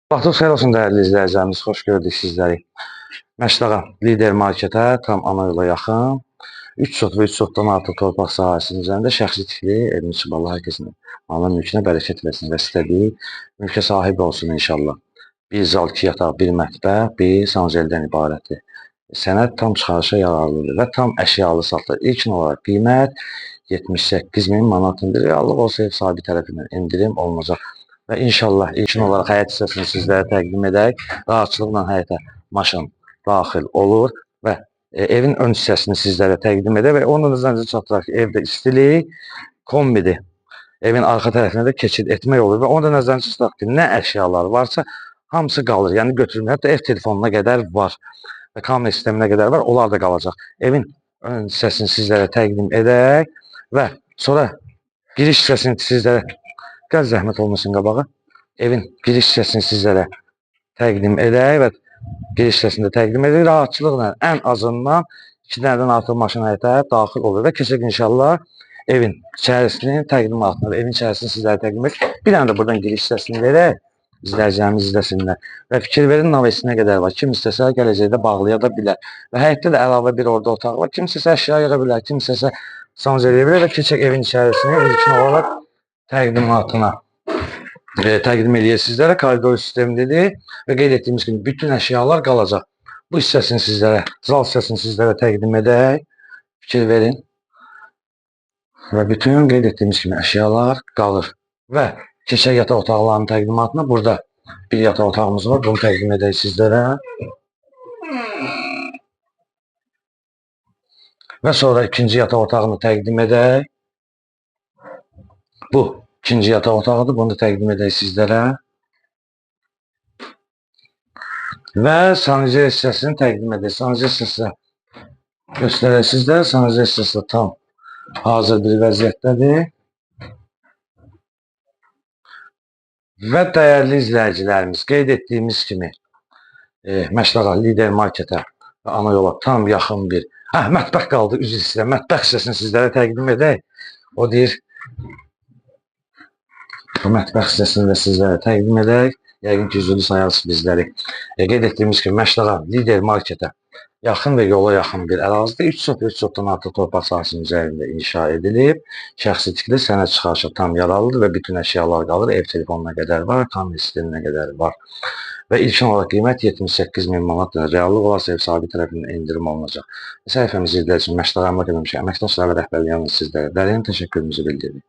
Vaxtınız xeyir olsun dəyərli izləyicilərimiz, xoş gördük sizləri. Məşdağa lider marketə tam ana yola yaxın 3 sot və 3 sotdan artıq torpaq sahəsinin üzərində şəxsi tikili evin içi bağlı hər kəsin malına mülkünə bərəkət versin və istədiyi mülkə sahib olsun inşallah. Bir zal, 2 yataq, bir mətbəx, bir sanjeldən ibarətdir. Sənəd tam çıxarışa yararlıdır və tam əşyalı satılır. İlkin olaraq qiymət 78.000 manatındır. Reallıq olsa ev sahibi tərəfindən endirim olunacaq. Və inşallah ilkin olaraq həyət hissəsini sizlərə təqdim edək. Rahatçılıqla həyətə maşın daxil olur və evin ön hissəsini sizlərə təqdim edək və onu da zəncir çatdıraq ki, evdə istilik, kombidir. Evin arxa tərəfinə də keçid etmək olur və onu da nəzərdən tutaq ki, nə əşyalar varsa hamısı qalır. Yəni götürülmür. Hətta ev telefonuna qədər var və kamera sisteminə qədər var. Onlar da qalacaq. Evin ön hissəsini sizlərə təqdim edək və sonra giriş hissəsini sizlərə gəl zəhmət olmasın qabağa. Evin giriş hissəsini sizlərə təqdim edək və giriş hissəsində təqdim edək. Rahatçılıqla ən azından 2 dənədən artıq maşın həyətə daxil olur və keçək inşallah evin içərisinin təqdimatına və evin içərisini sizlərə təqdim edək. Bir dənə də buradan giriş hissəsini verək, izləyicilərimiz izləsinlər və fikir verin navesinə qədər var. Kim istəsə gələcəkdə bağlaya da bilər və həyətdə də əlavə bir orada otaq var. Kim istəsə əşya yığa bilər, kim istəsə sanjeliyə bilər və keçək evin içərisini ilkin olaraq təqdimatına təqdim eləyir sizlərə. Koridor sistemidir və qeyd etdiyimiz kimi bütün əşyalar qalacaq. Bu hissəsini sizlərə, zal hissəsini sizlərə təqdim edək. Fikir verin. Və bütün qeyd etdiyimiz kimi əşyalar qalır. Və keçək yataq otaqlarının təqdimatına. Burada bir yataq otağımız var. Bunu təqdim edək sizlərə. Və sonra ikinci yataq otağını təqdim edək. Bu ikinci yataq otağıdır. Bunu da təqdim edək sizlərə. Və sanitariya hissəsini təqdim edək. Sanitariya hissəsi göstərək sizlərə. Sanitariya hissəsi tam hazır bir vəziyyətdədir. Və dəyərli izləyicilərimiz, qeyd etdiyimiz kimi Məşdağa lider marketə və ana yola tam yaxın bir mətbəx qaldı. Üzr istəyirəm. Mətbəx hissəsini sizlərə təqdim edək. O deyir bu mətbəx hissəsini də sizlərə təqdim edək. Yəqin ki, üzülü sayarsınız bizləri. Qeyd etdiyimiz kimi Məşdağa lider marketə yaxın və yola yaxın bir ərazidə 3 sot və 3 sotdan artıq torpaq sahəsinin üzərində inşa edilib. Şəxsi tikili sənəd çıxarışı tam yararlıdır və bütün əşyalar qalır. Ev telefonuna qədər var, kamera sisteminə qədər var. Və ilkin olaraq qiymət 78.000 manatdır. Reallıq olarsa ev sahibi tərəfindən endirim olunacaq. Səhifəmizi izləyəcək üçün Məşdağa əmlak eləmişik. Əməkdaşlar və rəhbərliyin sizlərə dərin təşəkkürümüzü bildiririk.